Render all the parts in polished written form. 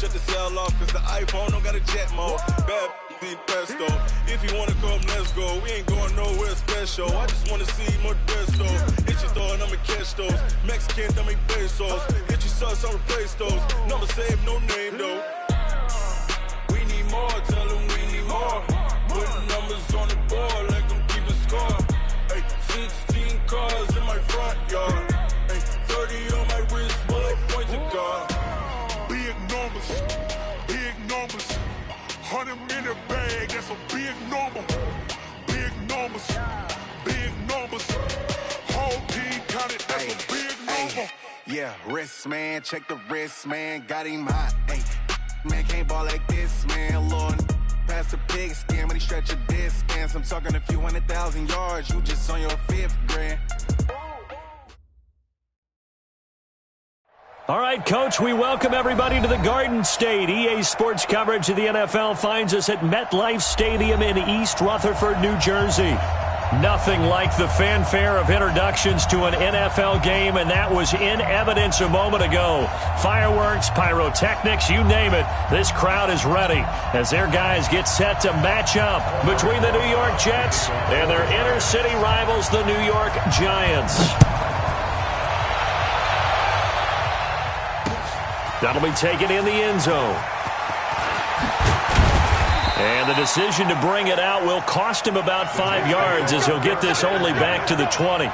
shut the cell off, cause the iPhone don't got a jet mode. Bad in pesto. If you wanna come, let's go. We ain't going nowhere special. I just wanna see more pesto. Hit your throw and I'ma catch those. Mexican, dummy pesos. Hit your sauce, I'll replace those. Number save, no name though. We need more, tell them we need more. Putting numbers on the board like I'm keeping score. Ay, 16 cars in my front yard. Ay, 30 on my wrist, while I point to God. Big numbers, big numbers. 100 in the bag, that's a big number. Big numbers, big numbers. Whole team counted, that's a big number. Yeah, wrist man, check the wrist man, got him hot. Ay, man can't ball like this, man. Lord, pass the pig skin, but he stretch a distance. I'm talking a few 100,000 yards, you just on your 5th grand. All right, Coach, we welcome everybody to the Garden State. EA Sports coverage of the NFL finds us at MetLife Stadium in East Rutherford, New Jersey. Nothing like the fanfare of introductions to an NFL game, and that was in evidence a moment ago. Fireworks, pyrotechnics, you name it. This crowd is ready as their guys get set to match up between the New York Jets and their inner-city rivals, the New York Giants. That'll be taken in the end zone. And the decision to bring it out will cost him about 5 yards as he'll get this only back to the 20.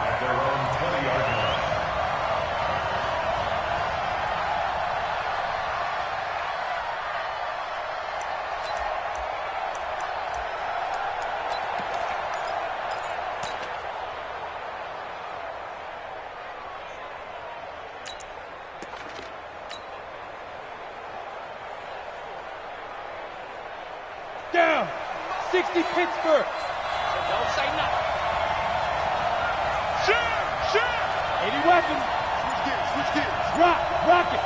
Down. 60 Pittsburgh. Don't say nothing. Shoot. 80 weapons. Switch gears. Rock it.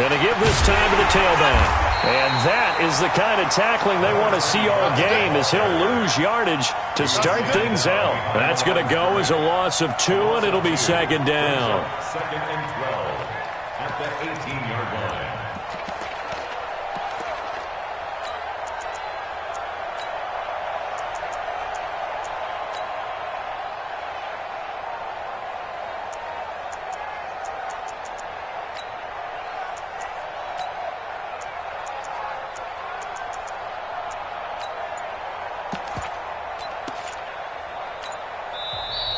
And to give this time to the tailback. And that is the kind of tackling they want to see all game, as he'll lose yardage to start things out. That's going to go as a loss of 2, and it'll be second down. Second and 12 at the 18-yard line.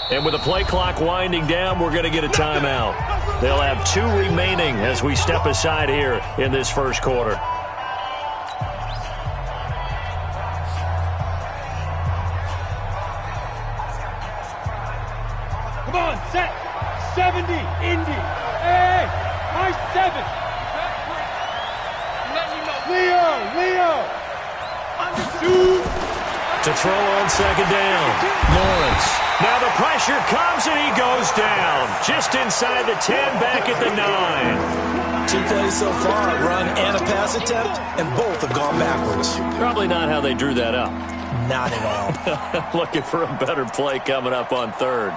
And with the play clock winding down, we're going to get a timeout. They'll have 2 remaining as we step aside here in this first quarter. Come on, set. 70, Indy. Hey, my 7. Leo. Under 2. To throw on second down, Lawrence. Now the pressure comes and he goes down. Just inside the 10, back at the 9. 2 plays so far, a run and a pass attempt, and both have gone backwards. Probably not how they drew that up. Not at all. Looking for a better play coming up on 3rd.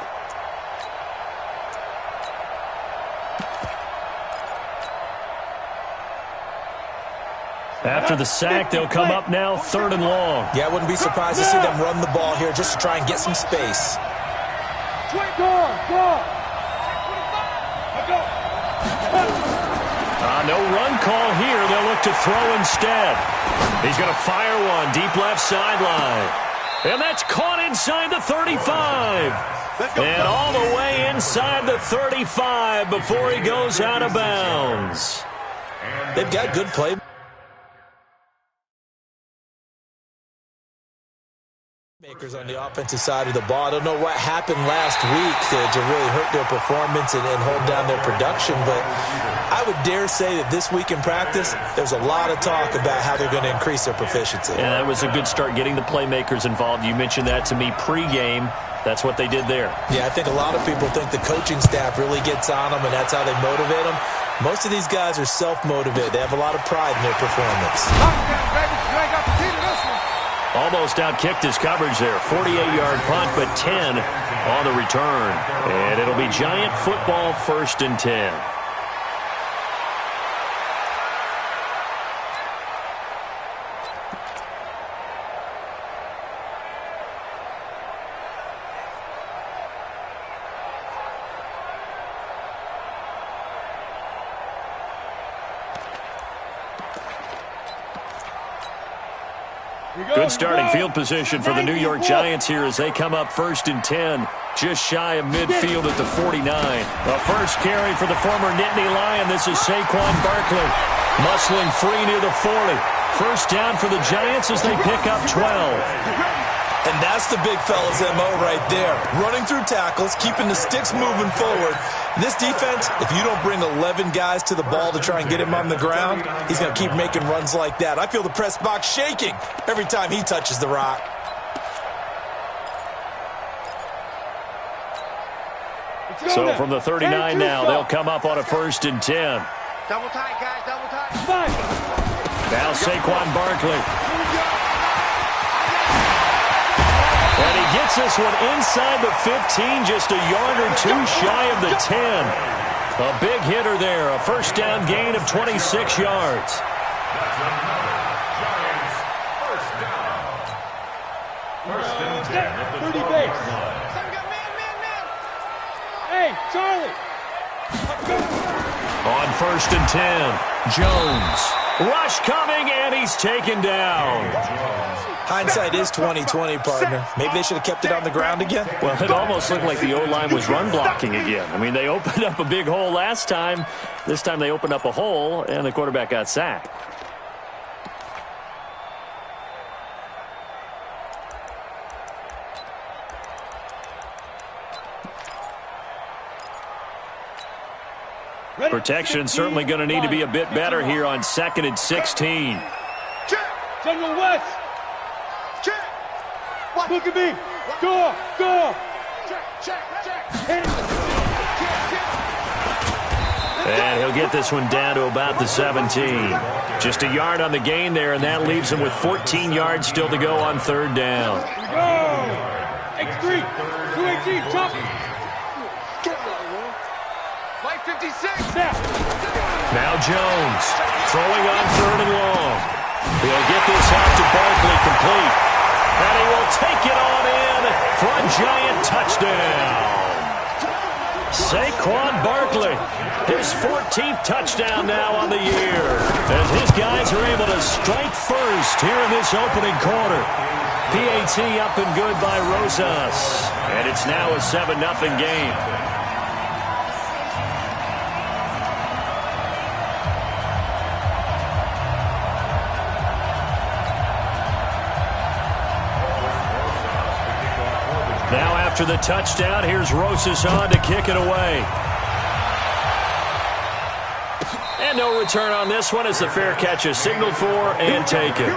After the sack, they'll come up now 3rd and long. Yeah, I wouldn't be surprised to see them run the ball here just to try and get some space. No run call here. They'll look to throw instead. He's going to fire one deep left sideline. And that's caught inside the 35. And all the way inside the 35 before he goes out of bounds. They've got good play. Makers on the offensive side of the ball. I don't know what happened last week to really hurt their performance and hold down their production, but I would dare say that this week in practice, there's a lot of talk about how they're going to increase their proficiency. And that was a good start getting the playmakers involved. You mentioned that to me pregame. That's what they did there. Yeah, I think a lot of people think the coaching staff really gets on them, and that's how they motivate them. Most of these guys are self-motivated. They have a lot of pride in their performance. Almost out-kicked his coverage there. 48-yard punt, but 10 on the return. And it'll be Giant football, 1st and 10. Good starting field position for the New York Giants here as they come up 1st and 10, just shy of midfield at the 49. A first carry for the former Nittany Lion. This is Saquon Barkley, muscling free near the 40. First down for the Giants as they pick up 12. And that's the big fella's MO right there. Running through tackles, keeping the sticks moving forward. This defense, if you don't bring 11 guys to the ball to try and get him on the ground, he's going to keep making runs like that. I feel the press box shaking every time he touches the rock. So from the 39 now, they'll come up on a 1st and 10. Double tight, guys, double tight. Now Saquon Barkley. And he gets this one inside the 15, just a yard or two shy of the 10. A big hitter there, a first down gain of 26 yards. First and 10 at the 30 base. Hey, Charlie. On 1st and 10, Jones. Rush coming, and he's taken down. Hindsight is 20/20, partner. Maybe they should have kept it on the ground again. Well, it almost looked like the O-line was run blocking again. I mean, they opened up a big hole last time. This time they opened up a hole, and the quarterback got sacked. Protection certainly going to need to be a bit better here on 2nd and 16. General West. Look at me. Go. And he'll get this one down to about the 17. Just a yard on the gain there, and that leaves him with 14 yards still to go on 3rd down. Go. X3. 218. Chop. Mike 56. Now Jones throwing on 3rd and long. He'll get this out to Barkley complete. And he will take it on in for a Giant touchdown. Saquon Barkley, his 14th touchdown now on the year, as his guys are able to strike first here in this opening quarter. PAT up and good by Rosas, and it's now a 7-0 game. Now after the touchdown, here's Rosas on to kick it away. And no return on this one as the fair catch is signaled for and taken. The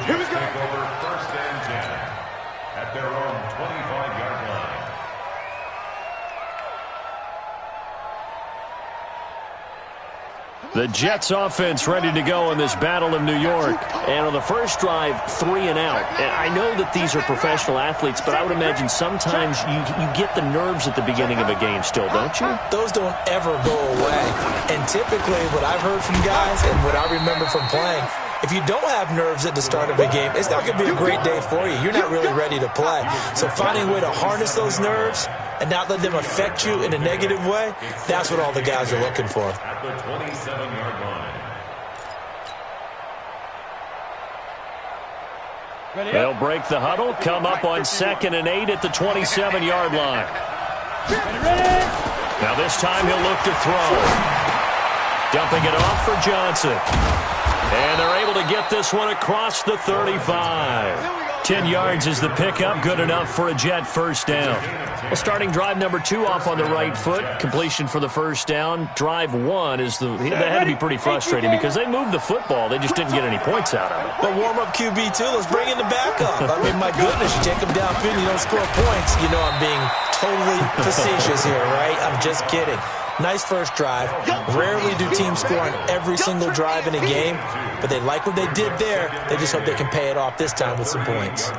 Jets take over 1st and 10 at their own 25-yard line. The Jets offense ready to go in this battle of New York. And on the first drive, 3 and out. And I know that these are professional athletes, but I would imagine sometimes you get the nerves at the beginning of a game still, don't you? Those don't ever go away. And typically what I've heard from guys and what I remember from playing, if you don't have nerves at the start of a game, it's not going to be a great day for you. You're not really ready to play. So finding a way to harness those nerves and not let them affect you in a negative way, that's what all the guys are looking for. At the 27-yard line. They'll break the huddle, come up on 2nd and 8 at the 27-yard line. Now this time he'll look to throw. Dumping it off for Johnson. And they're able to get this one across the 35. 10 yards is the pickup, good enough for a Jet first down. Well, starting drive number 2 off on the right foot, completion for the first down. Drive 1 is that had to be pretty frustrating because they moved the football, they just didn't get any points out of it. But warm-up QB too, let's bring in the backup. I mean, my goodness, you take them downfield, you don't score points. You know I'm being totally facetious here, right? I'm just kidding. Nice first drive. Rarely do teams score on every single drive in a game, but they like what they did there. They just hope they can pay it off this time with some points.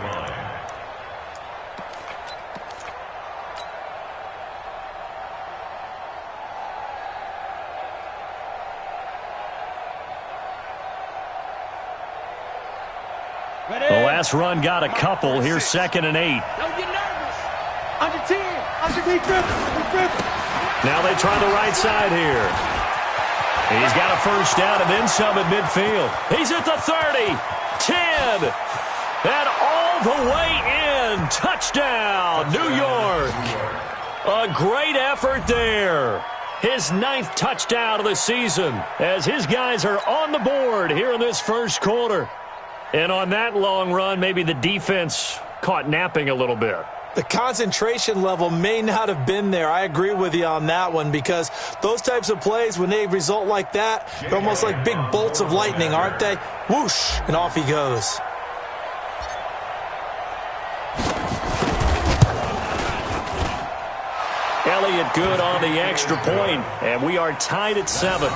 The last run got a couple. Here's 2nd and 8. Don't get nervous. Under 10. Underneath Griffin. Now they try the right side here. He's got a first down and then some at midfield. He's at the 30, 10, and all the way in. Touchdown, New York. A great effort there. His 9th touchdown of the season as his guys are on the board here in this first quarter. And on that long run, maybe the defense caught napping a little bit. The concentration level may not have been there. I agree with you on that one because those types of plays, when they result like that, they're almost like big bolts of lightning, aren't they? Whoosh, and off he goes. Elliott good on the extra point, and we are tied at 7.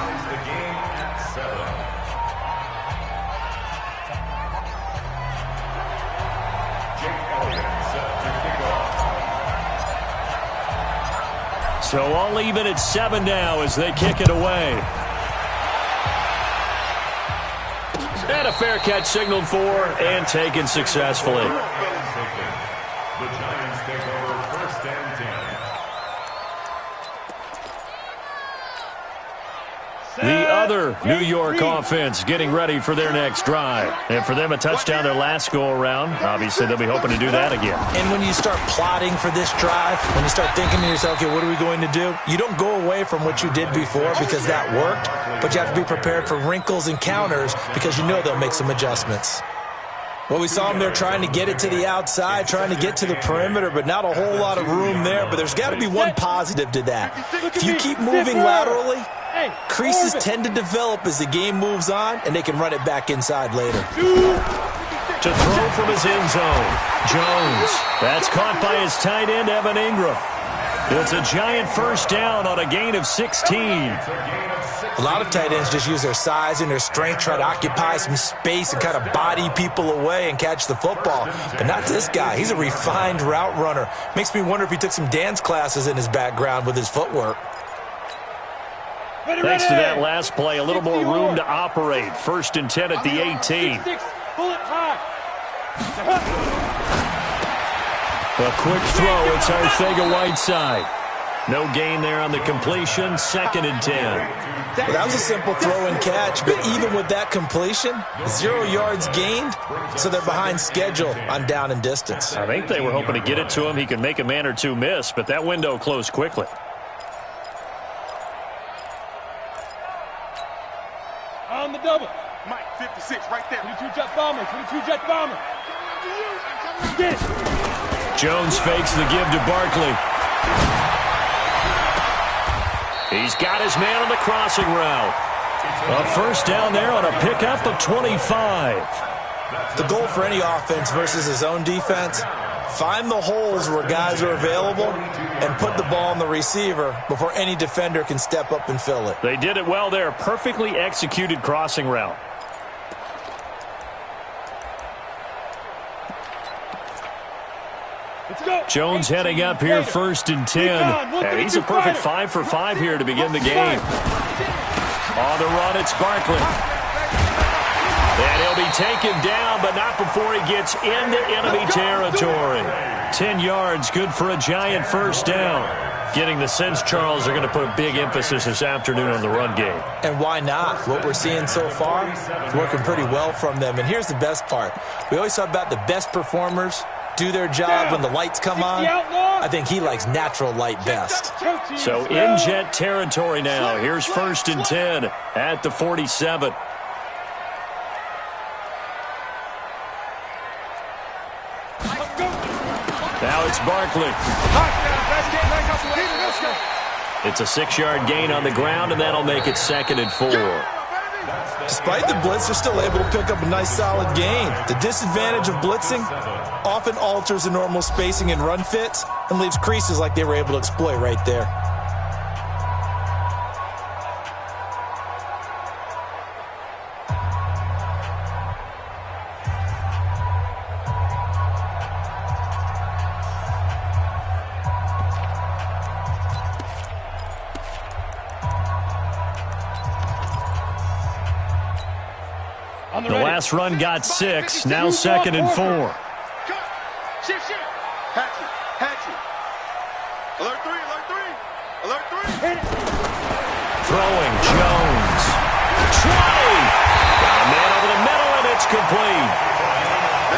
So all even at 7 now as they kick it away. And a fair catch signaled for and taken successfully. The Giants take over first and 10. The other New York offense getting ready for their next drive. And for them, a touchdown their last go-around. Obviously, they'll be hoping to do that again. And when you start plotting for this drive, when you start thinking to yourself, okay, what are we going to do? You don't go away from what you did before because that worked, but you have to be prepared for wrinkles and counters because you know they'll make some adjustments. Well, we saw them there trying to get it to the outside, trying to get to the perimeter, but not a whole lot of room there. But there's got to be one positive to that. If you keep moving laterally, creases tend to develop as the game moves on, and they can run it back inside later. To throw from his end zone, Jones. That's caught by his tight end, Evan Ingram. It's a giant first down on a gain of 16. A lot of tight ends just use their size and their strength, try to occupy some space and kind of body people away and catch the football. But not this guy. He's a refined route runner. Makes me wonder if he took some dance classes in his background with his footwork. Thanks to that last play, a little more room to operate. First and 10 at the 18. A quick throw. It's Arcega-Whiteside. No gain there on the completion. Second and 10. Well, that was a simple throw and catch, but even with that completion, 0 yards gained, so they're behind schedule on down and distance. I think they were hoping to get it to him. He could make a man or two miss, but that window closed quickly. On the double. Mike, 56, right there. 22 jet bomber, 22 jet bomber. Get it. Jones fakes the give to Barkley. He's got his man on the crossing route. A first down there on a pickup of 25. The goal for any offense versus his own defense, find the holes where guys are available and put the ball on the receiver before any defender can step up and fill it. They did it well there. Perfectly executed crossing route. Jones heading up here, first and 10. And he's a perfect 5 for 5 here to begin the game. On the run, it's Barkley. And he'll be taken down, but not before he gets into enemy territory. 10 yards, good for a giant first down. Getting the sense, Charles, are going to put a big emphasis this afternoon on the run game. And why not? What we're seeing so far is working pretty well from them. And here's the best part. We always talk about the best performers do their job when the lights come on. I think he likes natural light best. So in jet territory now. Here's first and 10 at the 47. Now it's Barkley. It's a 6-yard gain on the ground, and that'll make it second and 4. Despite the blitz, they're still able to pick up a nice solid gain. The disadvantage of blitzing often alters the normal spacing and run fits and leaves creases like they were able to exploit right there. The last run got 6, now second and 4. Shift. Hatchet. Alert 3. Throwing, Jones. complete.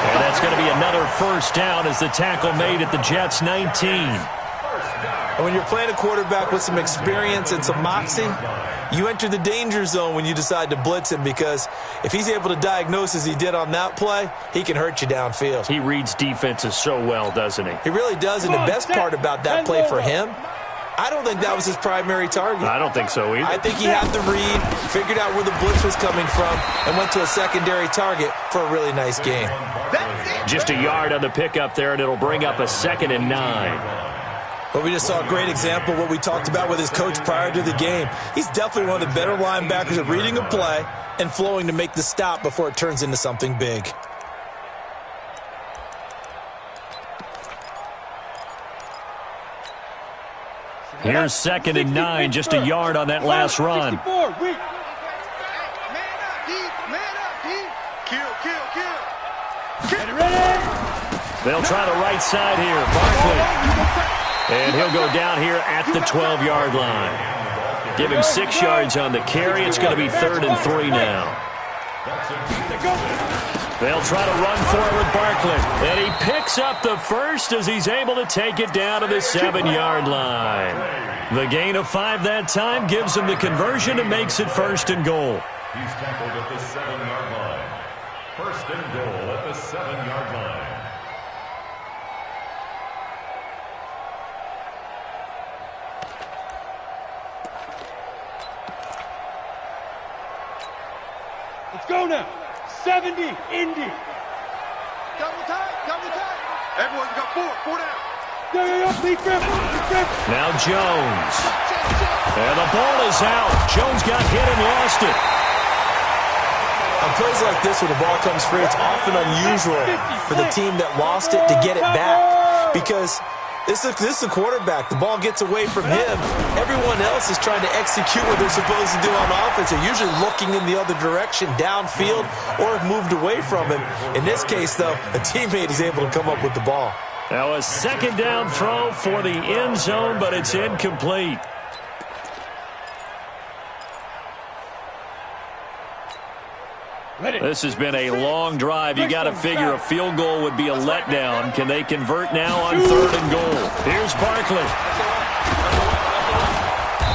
And that's going to be another first down as the tackle made at the Jets' 19. And when you're playing a quarterback with some experience and some moxie, you enter the danger zone when you decide to blitz him, because if he's able to diagnose as he did on that play, he can hurt you downfield. He reads defenses so well, doesn't he? He really does, and the best part about that play for him, I don't think that was his primary target. I don't think so either. I think he had the read, figured out where the blitz was coming from, and went to a secondary target for a really nice game. Just a yard on the pickup there, and it'll bring up a 2nd and 9. But we just saw a great example of what we talked about with his coach prior to the game. He's definitely one of the better linebackers at reading a play and flowing to make the stop before it turns into something big. Here's 2nd and 9, just a yard on that last run. They'll try the right side here. Barkley. And he'll go down here at the 12-yard line. Give him 6 yards on the carry. It's going to be 3rd and 3 now. They'll try to run for it with Barkley. And he picks up the first as he's able to take it down to the 7-yard line. The gain of 5 that time gives him the conversion and makes it 1st and goal. He's tackled at the 7-yard line. 1st and goal at the 7-yard line. Let's go now. 70, Indy. Double tight. Everyone's got 4 down. Now Jones. And the ball is out. Jones got hit and lost it. On plays like this, when the ball comes free, it's often unusual for the team that lost it to get it back, because this is a quarterback. The ball gets away from him. Everyone else is trying to execute what they're supposed to do on offense. They're usually looking in the other direction, downfield, or have moved away from him. In this case, though, a teammate is able to come up with the ball. Now a 2nd down throw for the end zone, but it's incomplete. This has been a long drive. You got to figure a field goal would be a letdown. Can they convert now on 3rd and goal? Here's Barkley.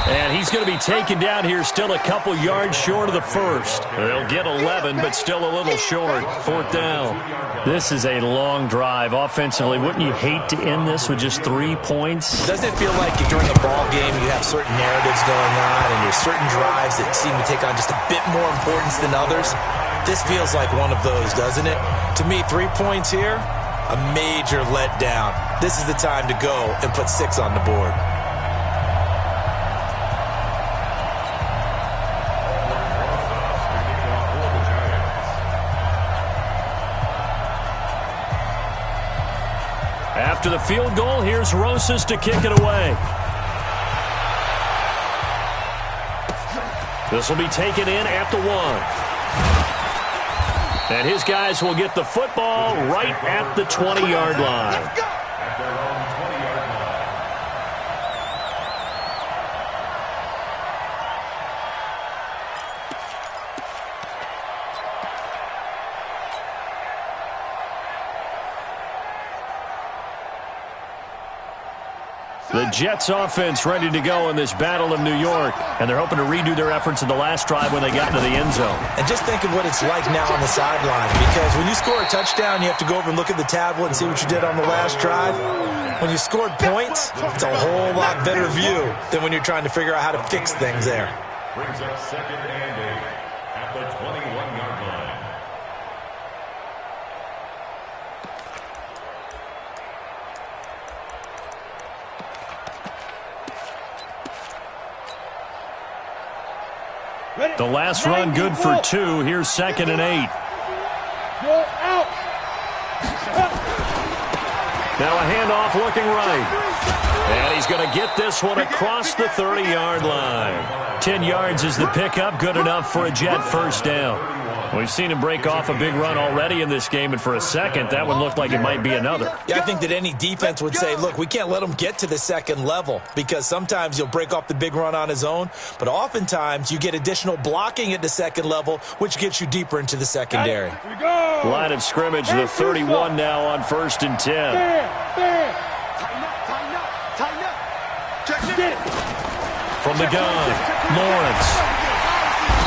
And he's going to be taken down here, still a couple yards short of the first. They'll get 11, but still a little short. 4th down. This is a long drive. Offensively, wouldn't you hate to end this with just 3 points? Doesn't it feel like during a ball game you have certain narratives going on and there's certain drives that seem to take on just a bit more importance than others? This feels like one of those, doesn't it? To me, 3 points here, a major letdown. This is the time to go and put 6 on the board. After the field goal, here's Rosas to kick it away. This will be taken in at the 1. And his guys will get the football right at the 20-yard line. At their own 20-yard line. The Jets offense ready to go in this battle of New York, and they're hoping to redo their efforts in the last drive when they got into the end zone. And just think of what it's like now on the sideline, because when you score a touchdown, you have to go over and look at the tablet and see what you did on the last drive. When you scored points, it's a whole lot better view than when you're trying to figure out how to fix things there. Brings up 2nd and 8 at the 21-yard line. The last run good for 2. Here's 2nd and 8. You're out. Now a handoff looking right. And he's going to get this one across the 30-yard line. 10 yards is the pickup, good enough for a Jet first down. We've seen him break off a big run already in this game, and for a second, that one looked like it might be another. Yeah, I think that any defense would say, look, we can't let him get to the second level, because sometimes he'll break off the big run on his own, but oftentimes you get additional blocking at the second level, which gets you deeper into the secondary. Line of scrimmage, the 31 now on 1st and 10. From the gun, Lawrence.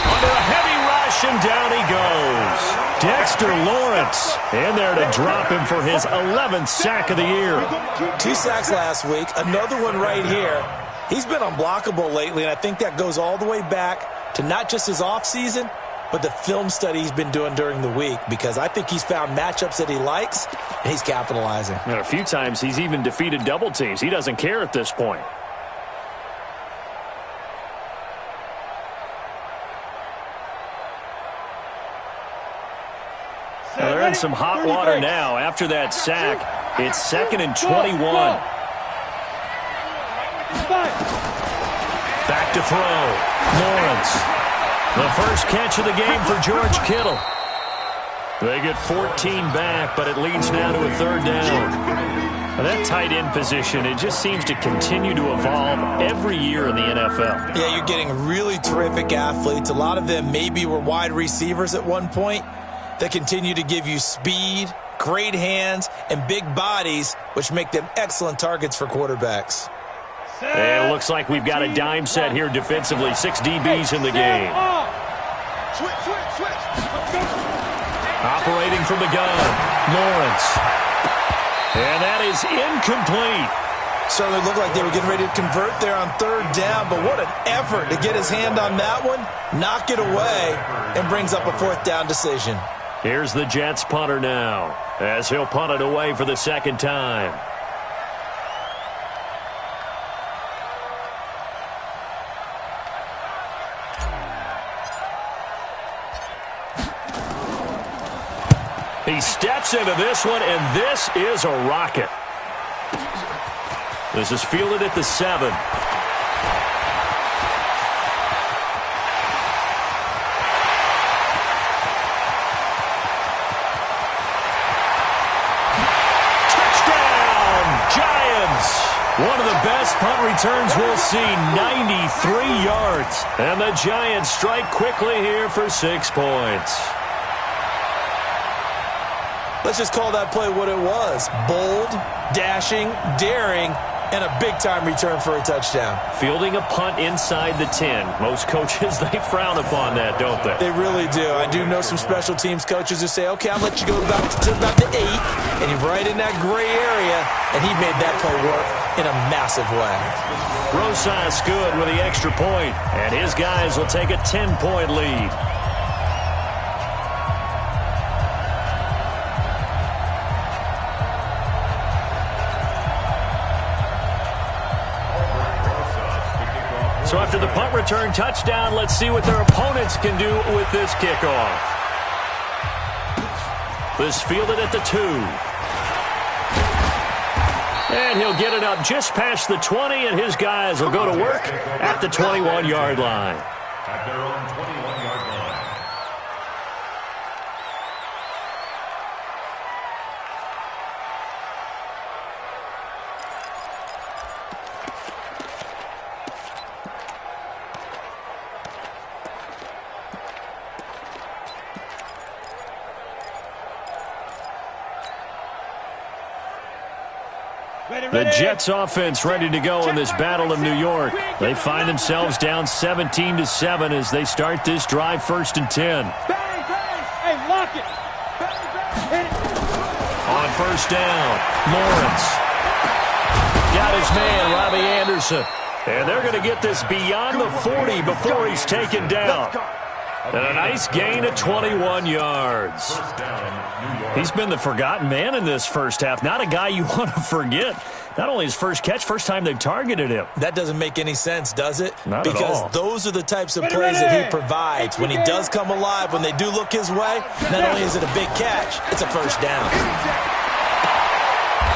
Under a heavy rush, and down he goes. Dexter Lawrence in there to drop him for his 11th sack of the year. 2 sacks last week, another one right here. He's been unblockable lately, and I think that goes all the way back to not just his offseason, but the film study he's been doing during the week, because I think he's found matchups that he likes, and he's capitalizing. And a few times he's even defeated double teams. He doesn't care at this point. Well, they're in some hot water now. After that sack, it's 2nd and 21. Back to throw. Lawrence. The first catch of the game for George Kittle. They get 14 back, but it leads now to a 3rd down. Now that tight end position, it just seems to continue to evolve every year in the NFL. Yeah, you're getting really terrific athletes. A lot of them maybe were wide receivers at one point. They continue to give you speed, great hands, and big bodies, which make them excellent targets for quarterbacks. And it looks like we've got a dime set here defensively. 6 DBs in the game. Operating from the gun, Lawrence. And that is incomplete. Certainly looked like they were getting ready to convert there on 3rd down, but what an effort to get his hand on that one, knock it away, and brings up a 4th down decision. Here's the Jets punter now, as he'll punt it away for the 2nd time. He steps into this one, and this is a rocket. This is fielded at the 7. One of the best punt returns we'll see, 93 yards. And the Giants strike quickly here for 6 points. Let's just call that play what it was. Bold, dashing, daring, and a big-time return for a touchdown. Fielding a punt inside the 10. Most coaches, they frown upon that, don't they? They really do. I do know some special teams coaches who say, okay, I'll let you go to about the 8, and you're right in that gray area, and he made that play work in a massive way. Rosas good with the extra point, and his guys will take a 10-point lead. So after the punt return touchdown, let's see what their opponents can do with this kickoff. This fielded at the 2. And he'll get it up just past the 20, and his guys will go to work at the 21-yard line. At their own 21-yard line. The Jets offense ready to go in this Battle of New York. They find themselves down 17-7 as they start this drive, 1st and 10. Hey, lock it. On 1st down, Lawrence. Got his man, Robbie Anderson. And they're going to get this beyond the 40 before he's taken down. And a nice gain of 21 yards. He's been the forgotten man in this first half. Not a guy you want to forget. Not only his first catch, first time they've targeted him. That doesn't make any sense, does it? Not at all. Because those are the types of plays that he provides. When he does come alive, when they do look his way, not only is it a big catch, it's a first down.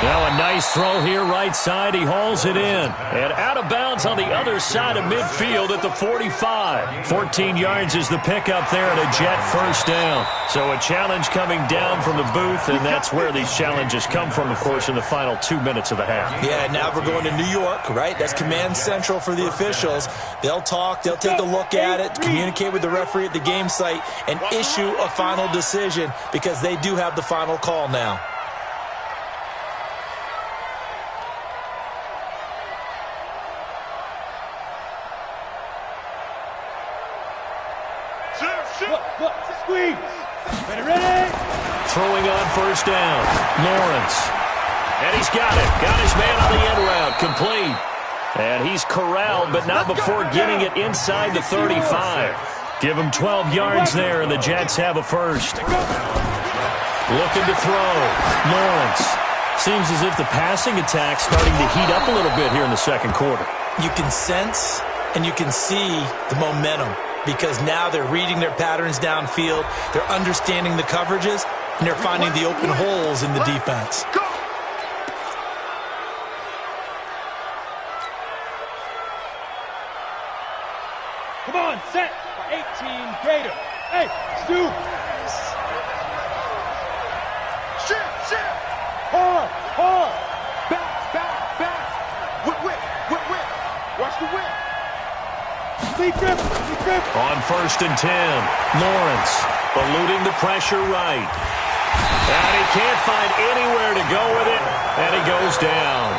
Now a nice throw here right side. He hauls it in. And out of bounds on the other side of midfield at the 45. 14 yards is the pickup there and a Jet first down. So a challenge coming down from the booth, and that's where these challenges come from, of course, in the final 2 minutes of the half. Yeah, now we're going to New York, right? That's command central for the officials. They'll talk, they'll take a look at it, communicate with the referee at the game site, and issue a final decision because they do have the final call now. Squeeze. Ready? Throwing on first down. Lawrence. And he's got it. Got his man on the end route. Complete. And he's corralled, but not before getting it inside the 35. Give him 12 yards there, and the Jets have a first. Looking to throw. Lawrence. Seems as if the passing attack's starting to heat up a little bit here in the second quarter. You can sense and you can see the momentum, because now they're reading their patterns downfield, they're understanding the coverages, and they're finding the open holes in the defense. Come on, set. 18 Gator. Hey, Stu. Shit. Hard. Back. Whip. Watch the whip. Lead grip. On first and 10, Lawrence eluding the pressure right. And he can't find anywhere to go with it, and he goes down.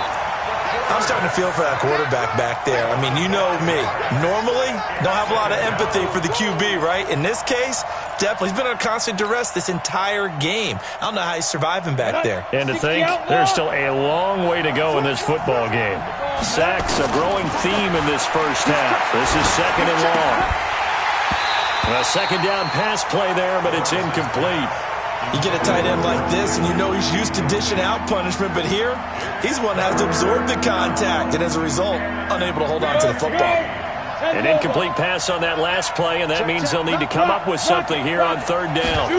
I'm starting to feel for that quarterback back there. I mean, you know me. Normally, don't have a lot of empathy for the QB, right? In this case, definitely. He's been under constant duress this entire game. I don't know how he's surviving back there. And to think, there's still a long way to go in this football game. Sacks, a growing theme in this first half. This is second and long. A second down pass play there, but it's incomplete. You get a tight end like this, and you know he's used to dishing out punishment, but here, he's one that has to absorb the contact, and as a result, unable to hold on to the football. An incomplete pass on that last play, and that means they'll need to come up with something here on third down.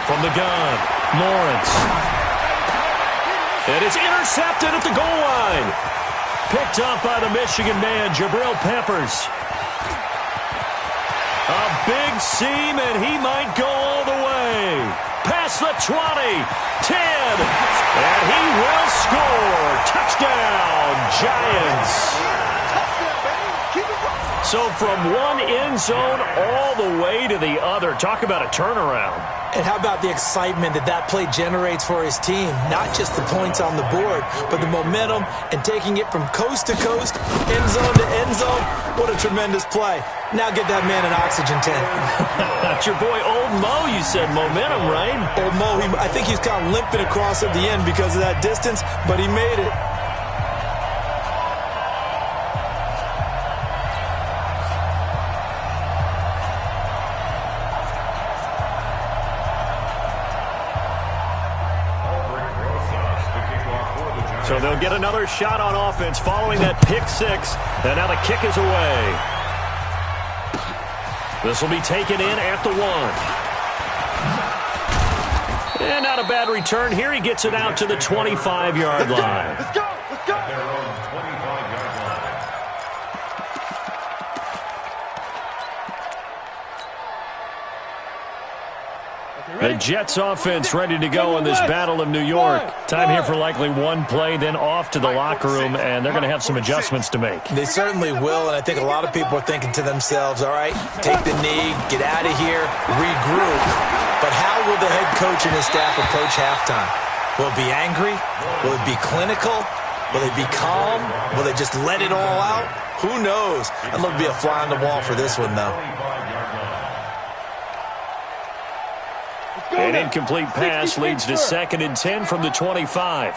From the gun, Lawrence. And it's intercepted at the goal line. Picked up by the Michigan man, Jabril Peppers. A big seam, and he might go all the way. Past the 20, 10, and he will score. Touchdown, Giants. So from one end zone all the way to the other. Talk about a turnaround. And how about the excitement that play generates for his team? Not just the points on the board, but the momentum and taking it from coast to coast, end zone to end zone. What a tremendous play. Now get that man an oxygen tank. That's your boy Old Mo, you said. Momentum, right? Old Mo, I think he's kind of limping across at the end because of that distance, but he made it. So they'll get another shot on offense following that pick six. And now the kick is away. This will be taken in at the 1. And not a bad return. Here he gets it out to the 25-yard line. Let's go. Their own 25-yard line. The Jets offense ready to go in this Battle of New York. Time here for likely one play, then off to the locker room, and they're going to have some adjustments to make. They certainly will, and I think a lot of people are thinking to themselves, all right, take the knee, get out of here, regroup. But how will the head coach and his staff approach halftime? Will it be angry? Will it be clinical? Will they be calm? Will they just let it all out? Who knows? I'd love to be a fly on the wall for this one, though. An incomplete pass leads to second and 10 from the 25. A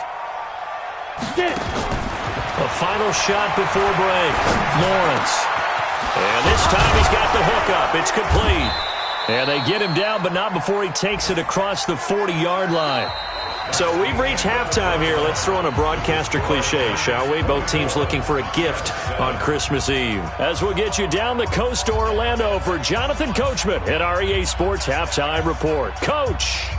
final shot before break. Lawrence. And this time he's got the hook up. It's complete. And they get him down, but not before he takes it across the 40-yard line. So we've reached halftime here. Let's throw in a broadcaster cliche, shall we? Both teams looking for a gift on Christmas Eve. As we'll get you down the coast to Orlando for Jonathan Coachman at our EA Sports Halftime Report. Coach.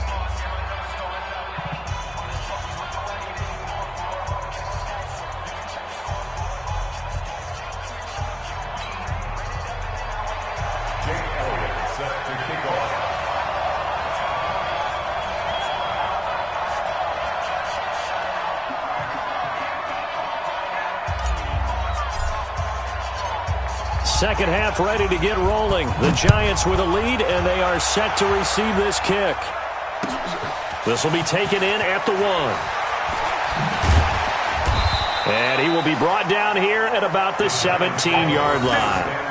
set to kick off. Second half ready to get rolling. The Giants with a lead, and they are set to receive this kick. This will be taken in at the 1. And he will be brought down here at about the 17-yard line.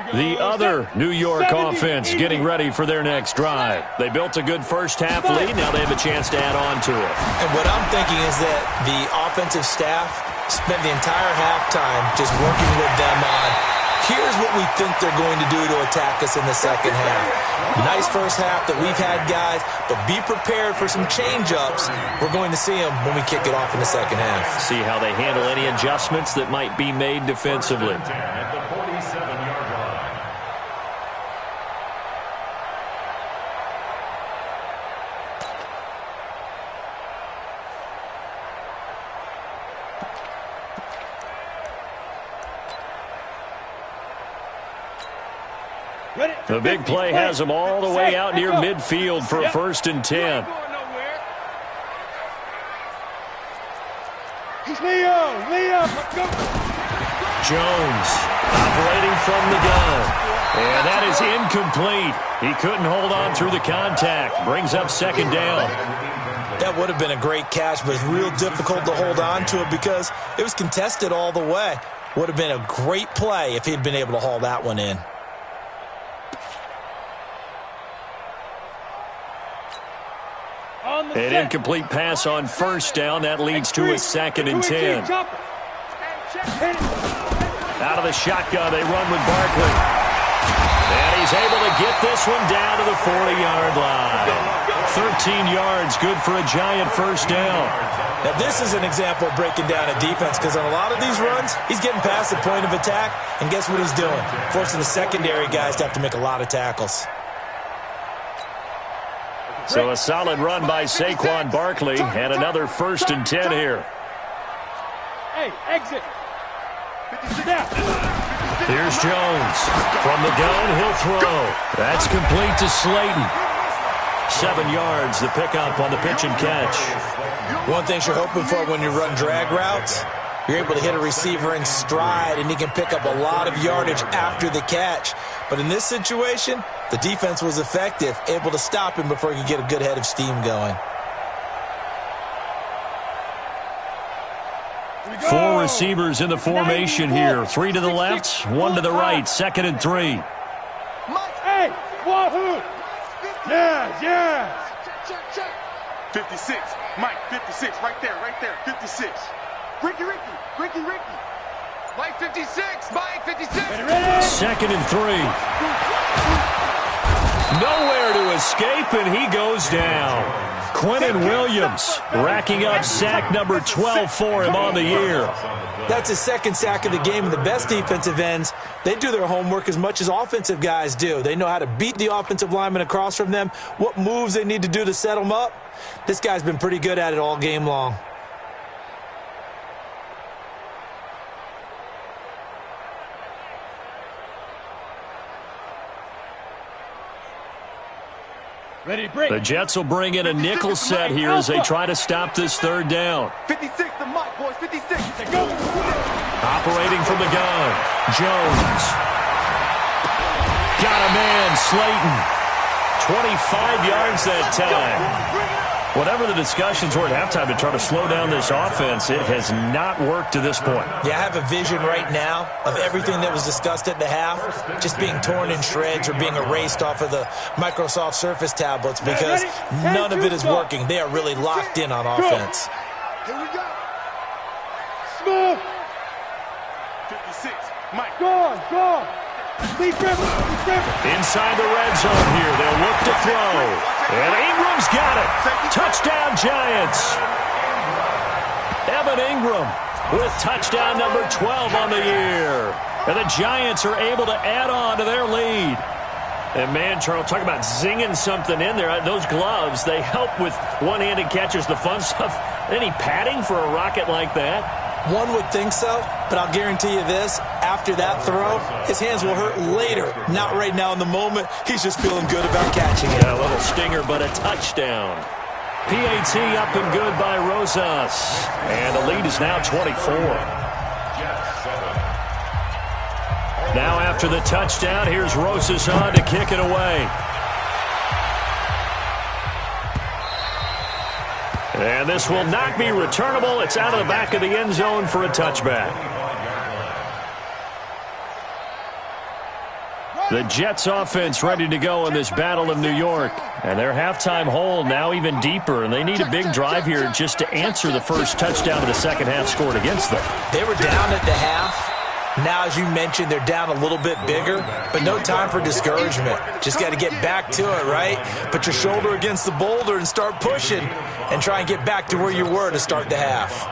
The other New York offense getting ready for their next drive. They built a good first-half lead. Now they have a chance to add on to it. And what I'm thinking is that the offensive staff spent the entire halftime just working with them on, here's what we think they're going to do to attack us in the second half. Nice first half that we've had, guys, but be prepared for some change-ups. We're going to see them when we kick it off in the second half. See how they handle any adjustments that might be made defensively. At the 47-yard line. The big play has them all the way out near midfield for a 1st and 10. Leo, go. Jones operating from the gun. And that is incomplete. He couldn't hold on through the contact. Brings up 2nd down. That would have been a great catch, but it's real difficult to hold on to it because it was contested all the way. Would have been a great play if he'd been able to haul that one in. An incomplete pass on 1st down. That leads to a 2nd and 10. Out of the shotgun, they run with Barkley. And he's able to get this one down to the 40-yard line. 13 yards, good for a Giant 1st down. Now, this is an example of breaking down a defense because on a lot of these runs, he's getting past the point of attack, and guess what he's doing? Forcing the secondary guys to have to make a lot of tackles. So a solid run by Saquon Barkley, and another 1st and 10 here. Hey, exit. Here's Jones. From the gun, he'll throw. That's complete to Slayton. 7 yards, the pickup on the pitch and catch. One thing you're hoping for when you run drag routes, you're able to hit a receiver in stride, and he can pick up a lot of yardage after the catch. But in this situation, the defense was effective, able to stop him before he could get a good head of steam going. 4 receivers in the formation here. 3 to the left, 1 to the right. 2nd and 3. Hey, Wahoo! Yes. 56, Mike, 56, right there, 56. Ricky. Mike, 56, Mike, 56. 2nd and 3. Nowhere to escape, and he goes down. Quentin Williams racking up sack number 12 for him on the year. That's his 2nd sack of the game, and the best defensive ends, they do their homework as much as offensive guys do. They know how to beat the offensive lineman across from them, what moves they need to do to set them up. This guy's been pretty good at it all game long. The Jets will bring in a nickel set here as they try to stop this 3rd down. 56 to Mike, boys, 56. Operating from the gun, Jones. Got a man, Slayton. 25 yards that time. Whatever the discussions were at halftime to try to slow down this offense, it has not worked to this point. Yeah, I have a vision right now of everything that was discussed at the half just being torn in shreds or being erased off of the Microsoft Surface tablets because none of it is working. They are really locked in on offense. Here we go. Smooth. 56, Mike. Go on. Inside the red zone here. They'll look to throw. And Ingram's got it. Touchdown, Giants. Evan Ingram with touchdown number 12 on the year. And the Giants are able to add on to their lead. And, man, Charles, talk about zinging something in there. Those gloves, they help with one-handed catches, the fun stuff. Any padding for a rocket like that? One would think so, but I'll guarantee you this. After that throw, his hands will hurt later. Not right now in the moment. He's just feeling good about catching it. Yeah, a little stinger, but a touchdown. PAT up and good by Rosas. And the lead is now 24. Now after the touchdown, here's Rosas on to kick it away. And this will not be returnable. It's out of the back of the end zone for a touchback. The Jets offense ready to go in this Battle of New York. And their halftime hole now even deeper. And they need a big drive here just to answer the first touchdown of the second half scored against them. They were down at the half. Now, as you mentioned, they're down a little bit bigger, but no time for discouragement. Just got to get back to it, right? Put your shoulder against the boulder and start pushing and try and get back to where you were to start the half.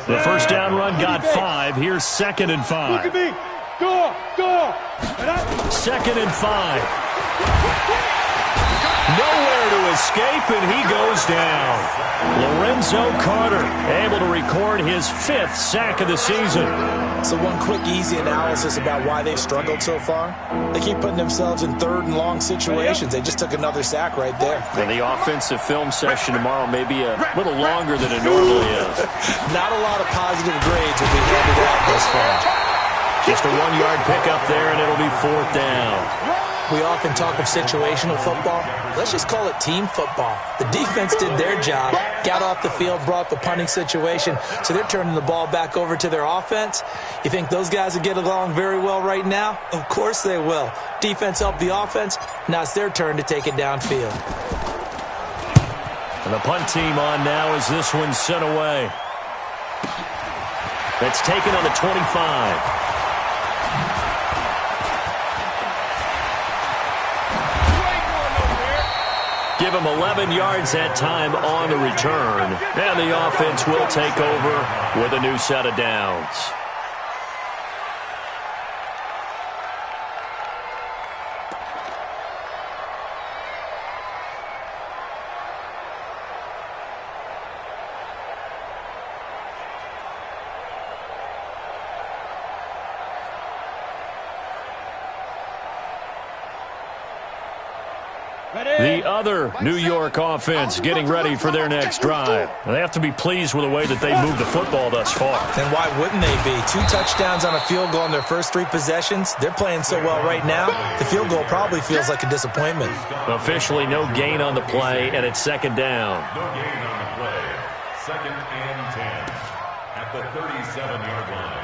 The first down run got 5. Here's 2nd and 5. Look at me. Go. 2nd and 5. Nowhere to escape, and he goes down. Lorenzo Carter able to record his 5th sack of the season. So one quick, easy analysis about why they've struggled so far. They keep putting themselves in 3rd and long situations. They just took another sack right there. And the offensive film session tomorrow may be a little longer than it normally is. Not a lot of positive grades will be handed out thus far. Just a 1-yard pickup there, and it'll be 4th down. We often talk of situational football. Let's just call it team football. The defense did their job, got off the field, brought the punting situation, so they're turning the ball back over to their offense. You think those guys will get along very well right now? Of course they will. Defense helped the offense. Now it's their turn to take it downfield. And the punt team on now as this one's sent away. It's taken on the 25. Give him 11 yards that time on the return. And the offense will take over with a new set of downs. The other New York offense getting ready for their next drive. They have to be pleased with the way that they moved the football thus far. And why wouldn't they be? 2 touchdowns on a field goal in their first 3 possessions. They're playing so well right now, the field goal probably feels like a disappointment. Officially no gain on the play, and it's 2nd down. No gain on the play. 2nd and 10 at the 37-yard line.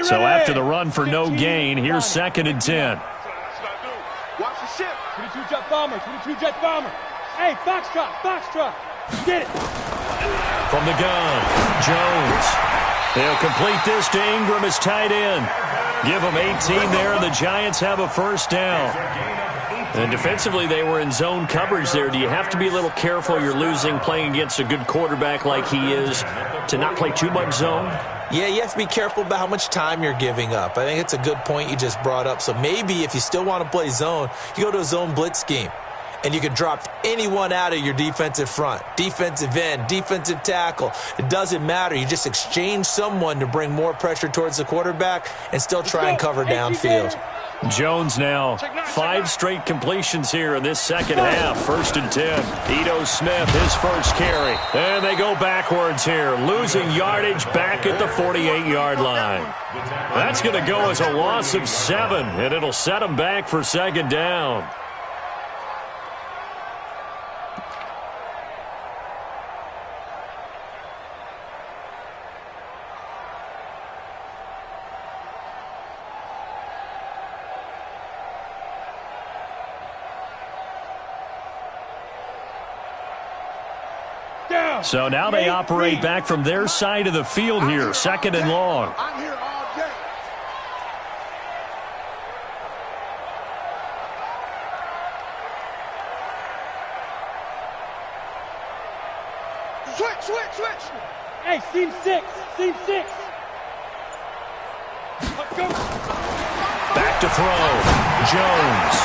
So after the run for no gain, here's 2nd and 10. Watch the ship. 22 jet bomber. 22 jet bomber. Hey, Foxtrot. Get it. From the gun, Jones. They'll complete this to Ingram as tight end. Give them 18 there, and the Giants have a first down. And defensively, they were in zone coverage there. Do you have to be a little careful? You're losing playing against a good quarterback like he is to not play too much zone? Yeah, you have to be careful about how much time you're giving up. I think it's a good point you just brought up. So maybe if you still want to play zone, you go to a zone blitz scheme. And you can drop anyone out of your defensive front, defensive end, defensive tackle. It doesn't matter. You just exchange someone to bring more pressure towards the quarterback and still try and cover downfield. Jones now 5 straight completions here in this second half. 1st and 10. Ito Smith, his first carry. And they go backwards here, losing yardage back at the 48-yard line. That's going to go as a loss of 7, and it'll set them back for 2nd down. So now they operate back from their side of the field here, 2nd and long. I'm here all day. Switch. Hey, seam 6. Let's go. Back to throw. Jones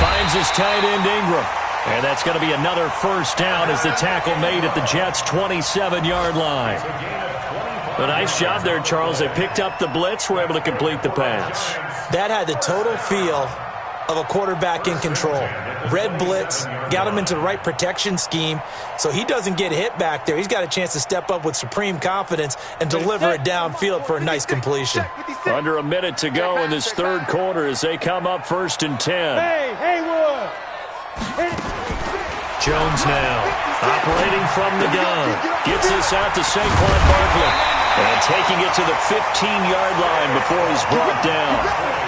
finds his tight end Ingram. And that's going to be another first down as the tackle made at the Jets' 27-yard line. A nice job there, Charles. They picked up the blitz, were able to complete the pass. That had the total feel of a quarterback in control. Red blitz, got him into the right protection scheme, so he doesn't get hit back there. He's got a chance to step up with supreme confidence and deliver it downfield for a nice completion. Under a minute to go in this third quarter as they come up 1st and 10. Hey, Haywood. Jones now operating from the gun. Gets this out to Saquon Barkley. And taking it to the 15-yard line before he's brought down.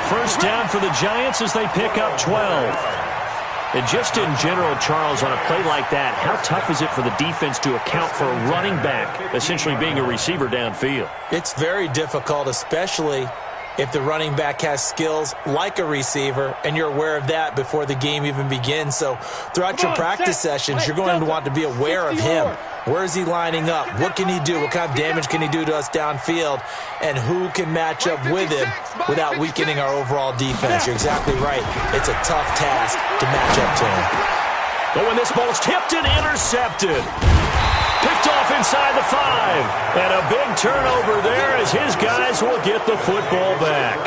First down for the Giants as they pick up 12. And just in general, Charles, on a play like that, how tough is it for the defense to account for a running back essentially being a receiver downfield? It's very difficult, especially if the running back has skills like a receiver, and you're aware of that before the game even begins. So throughout your practice sessions, you're going to want to be aware of him. Where is he lining up? What can he do? What kind of damage can he do to us downfield? And who can match up with him without weakening our overall defense? You're exactly right. It's a tough task to match up to him. But when this ball's tipped and intercepted. Picked off inside the 5. And a big turnover there as his guys will get the football back.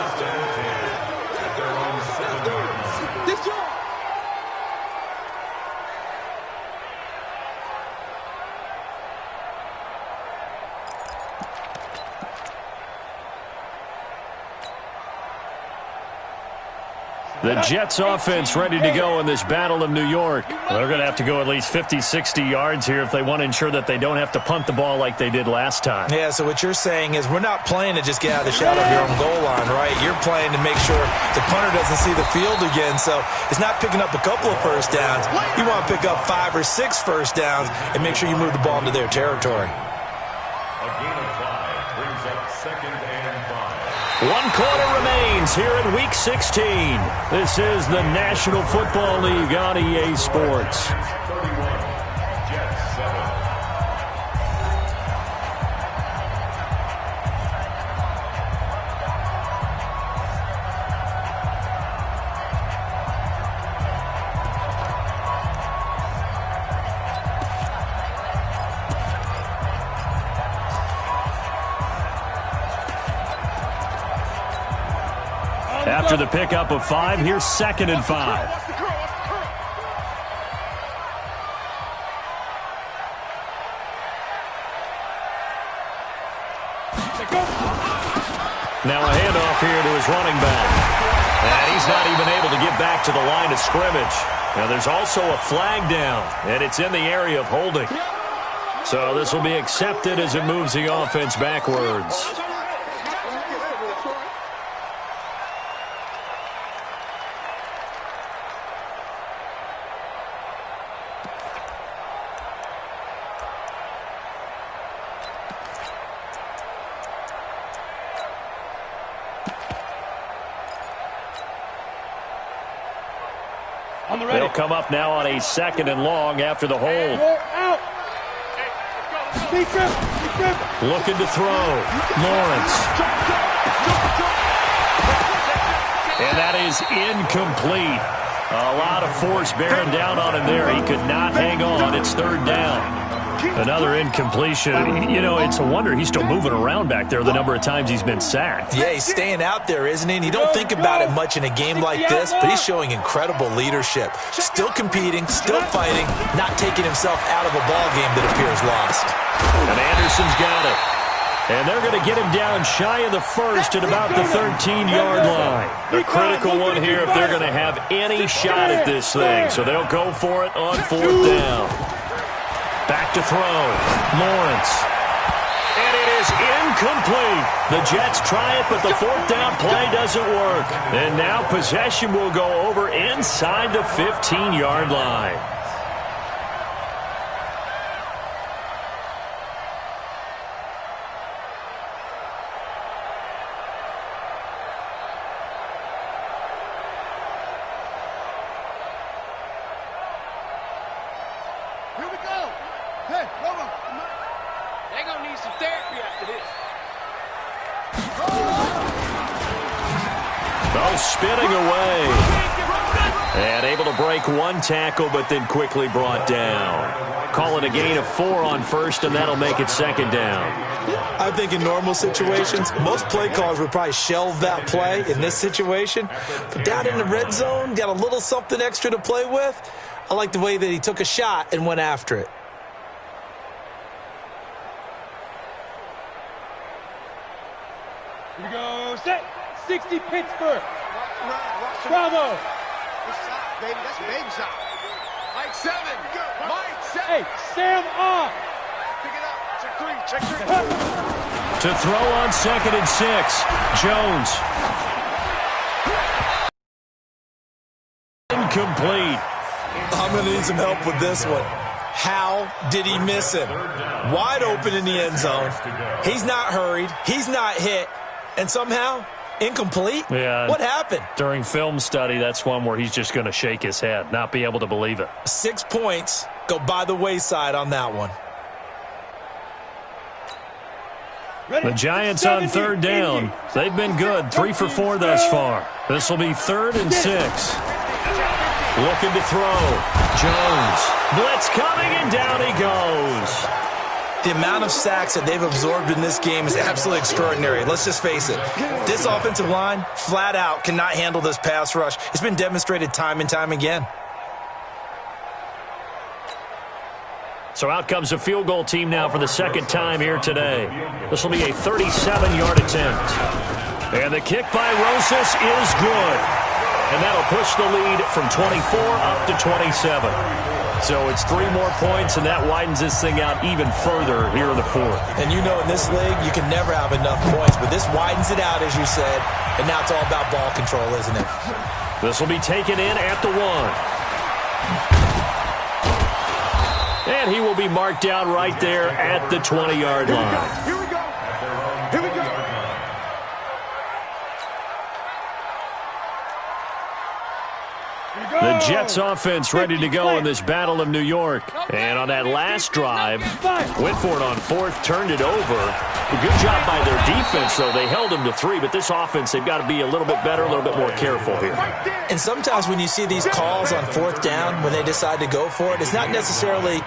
The Jets offense ready to go in this Battle of New York. They're going to have to go at least 50, 60 yards here if they want to ensure that they don't have to punt the ball like they did last time. Yeah, so what you're saying is we're not playing to just get out of the shadow of your own goal line, right? You're playing to make sure the punter doesn't see the field again. So it's not picking up a couple of first downs. You want to pick up 5 or 6 first downs and make sure you move the ball into their territory. A gain of 5 brings up 2nd and 5. 1 quarter remains here in Week 16. This is the National Football League on EA Sports. 31, Jets 7. After the pickup of 5, here's 2nd and 5. Now a handoff here to his running back. And he's not even able to get back to the line of scrimmage. Now there's also a flag down, and it's in the area of holding. So this will be accepted as it moves the offense backwards. They'll come up now on a 2nd and long after the hold. Looking to throw. Lawrence. And that is incomplete. A lot of force bearing down on him there. He could not hang on. It's 3rd down. Another incompletion. You know, it's a wonder he's still moving around back there the number of times he's been sacked. Yeah, he's staying out there, isn't he? And you don't think about it much in a game like this, but he's showing incredible leadership. Still competing, still fighting, not taking himself out of a ball game that appears lost. And Anderson's got it. And they're going to get him down shy of the 1st at about the 13-yard line. A critical one here if they're going to have any shot at this thing. So they'll go for it on 4th down. Back to throw. Lawrence. And it is incomplete. The Jets try it, but the 4th down play doesn't work. And now possession will go over inside the 15-yard line. Here we go. Hey, Robo. They're going to need some therapy after this. Both spinning away. And able to break one tackle, but then quickly brought down. Call it a gain of 4 on first, and that'll make it second down. I think in normal situations, most play callers would probably shelve that play in this situation. But down in the red zone, got a little something extra to play with. I like the way that he took a shot and went after it. Here we go. Set. 60 Pittsburgh. Bravo. Baby, that's a baby shot. Mike 7. Mike 7. Hey, Sam off. Pick it up. Check 3. Check 3. To throw on 2nd and 6. Jones. Incomplete. I'm going to need some help with this one. How did he miss him? Wide open in the end zone. He's not hurried. He's not hit. And somehow, incomplete? Yeah. What happened? During film study, that's one where he's just going to shake his head, not be able to believe it. 6 points go by the wayside on that one. The Giants on 3rd down. They've been good, 3 for 4 thus far. This will be 3rd and 6. Looking to throw. Jones. Blitz coming, and down he goes. The amount of sacks that they've absorbed in this game is absolutely extraordinary. Let's just face it. This offensive line, flat out, cannot handle this pass rush. It's been demonstrated time and time again. So out comes a field goal team now for the second time here today. This will be a 37-yard attempt. And the kick by Rosas is good. And that'll push the lead from 24 up to 27. So it's 3 more points, and that widens this thing out even further here in the 4th. And you know in this league, you can never have enough points, but this widens it out, as you said, and now it's all about ball control, isn't it? This will be taken in at the 1. And he will be marked down right there at the 20-yard line. Here we go. Here we go. The Jets offense ready to go in this Battle of New York. And on that last drive, went for it on 4th, turned it over. A good job by their defense, though. They held them to 3, but this offense, they've got to be a little bit better, a little bit more careful here. And sometimes when you see these calls on 4th down, when they decide to go for it, it's not necessarily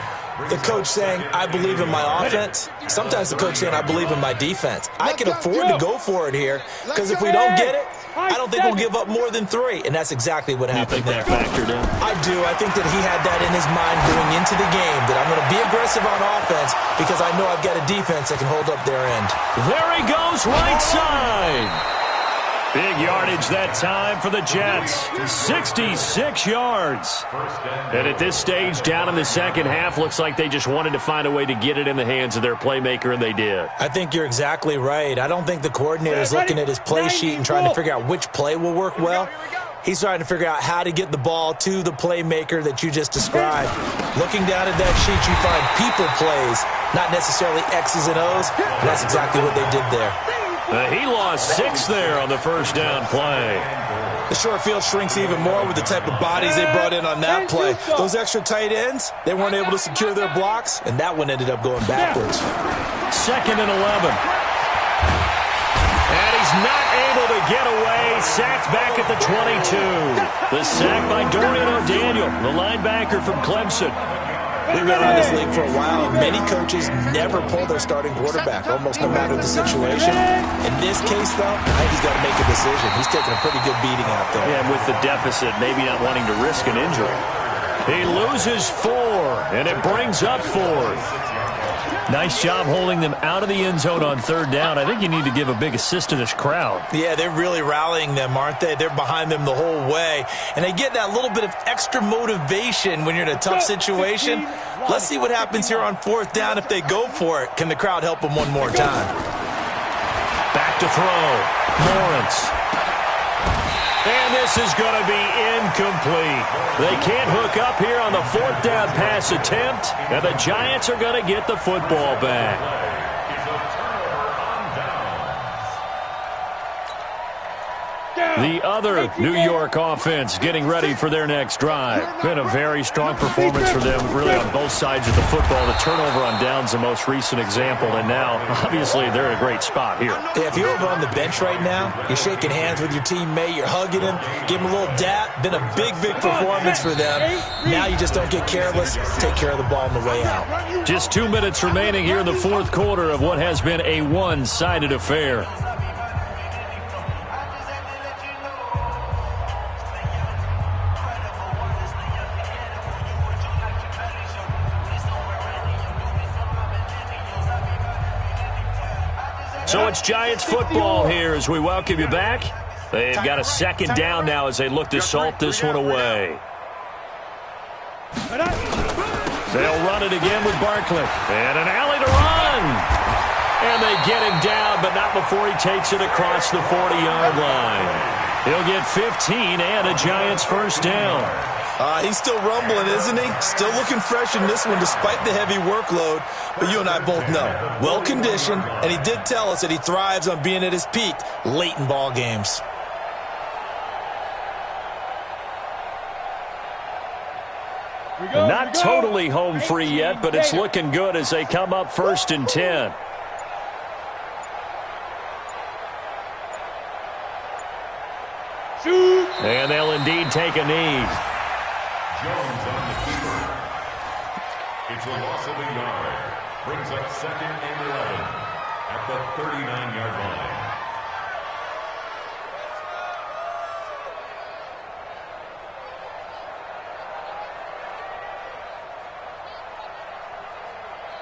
the coach saying, I believe in my offense. Sometimes the coach saying, I believe in my defense. I can afford to go for it here, because if we don't get it, I don't think we'll give up more than 3, and that's exactly what happened there. You think that factored in? I do. I think that he had that in his mind going into the game, that I'm going to be aggressive on offense because I know I've got a defense that can hold up their end. There he goes, right side. Big yardage that time for the Jets. 66 yards. And at this stage, down in the second half, looks like they just wanted to find a way to get it in the hands of their playmaker, and they did. I think you're exactly right. I don't think the coordinator is looking at his play sheet and trying to figure out which play will work well. He's trying to figure out how to get the ball to the playmaker that you just described. Looking down at that sheet, you find people plays, not necessarily X's and O's, and that's exactly what they did there. He lost 6 there on the first down play. The short field shrinks even more with the type of bodies they brought in on that play. Those extra tight ends, they weren't able to secure their blocks, and that one ended up going backwards. 2nd and 11. And he's not able to get away. Sacked back at the 22. The sack by Dorian O'Daniel, the linebacker from Clemson. We've been around this league for a while, and many coaches never pull their starting quarterback, almost no matter the situation. In this case, though, I think he's got to make a decision. He's taking a pretty good beating out there. Yeah, and with the deficit, maybe not wanting to risk an injury. He loses 4, and it brings up 4th. Nice job holding them out of the end zone on 3rd down. I think you need to give a big assist to this crowd. Yeah, they're really rallying them, aren't they? They're behind them the whole way. And they get that little bit of extra motivation when you're in a tough situation. Let's see what happens here on 4th down if they go for it. Can the crowd help them one more time? Back to throw. Lawrence. And this is going to be incomplete. They can't hook up here on the 4th down pass attempt, and the Giants are going to get the football back. The other New York offense getting ready for their next drive. Been a very strong performance for them, really on both sides of the football. The turnover on downs the most recent example, and now, obviously, they're in a great spot here. Yeah, if you're over on the bench right now, you're shaking hands with your teammate, you're hugging him, give him a little dap. Been a big, big performance for them. Now you just don't get careless. Take care of the ball on the way out. Just 2 minutes remaining here in the fourth quarter of what has been a one-sided affair. So it's Giants football here as we welcome you back. They've got a second down now as they look to salt this one away. They'll run it again with Barkley. And an alley to run. And they get him down, but not before he takes it across the 40-yard line. He'll get 15 and a Giants first down. He's still rumbling, isn't he? Still looking fresh in this one despite the heavy workload. But you and I both know, well-conditioned, and he did tell us that he thrives on being at his peak late in ball games. Not totally home free yet, but it's looking good as they come up 1st and 10. And they'll indeed take a knee. Jones on the keeper. It's a loss of a yard. Brings up 2nd and 11 at the 39-yard line.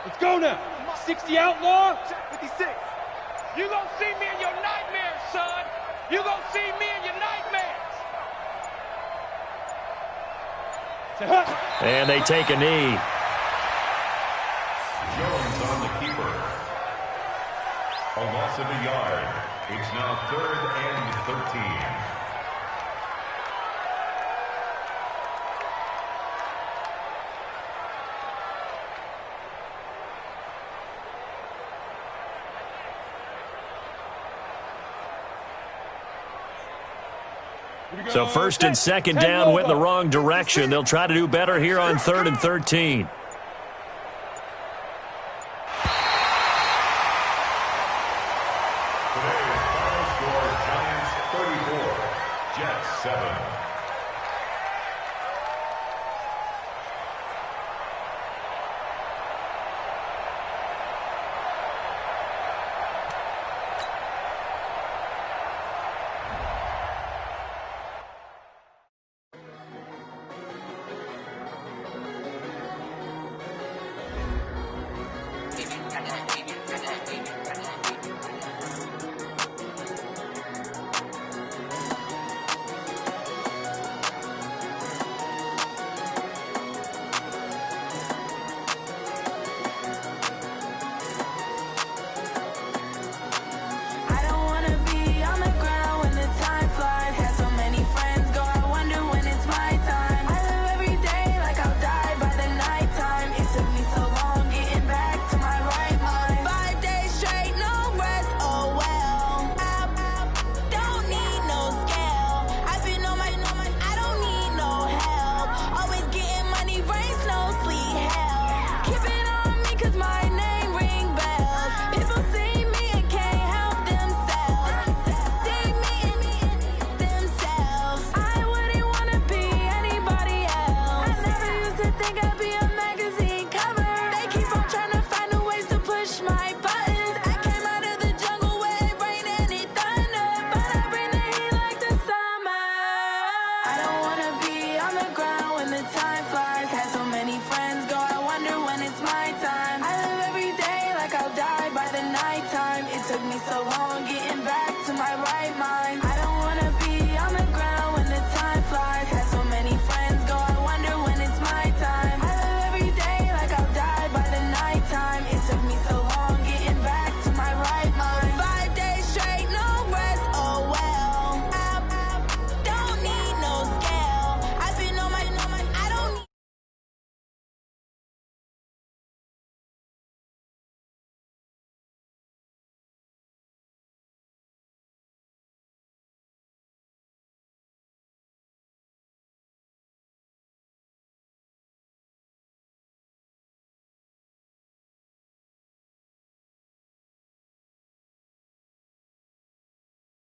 Let's go now. 60 outlaw. 56. You gonna see me in your nightmares, son. You gonna see me in your nightmares. And they take a knee. Jones on the keeper. A loss of a yard. It's now 3rd and 13. So 1st and 2nd down went in the wrong direction. They'll try to do better here on 3rd and 13.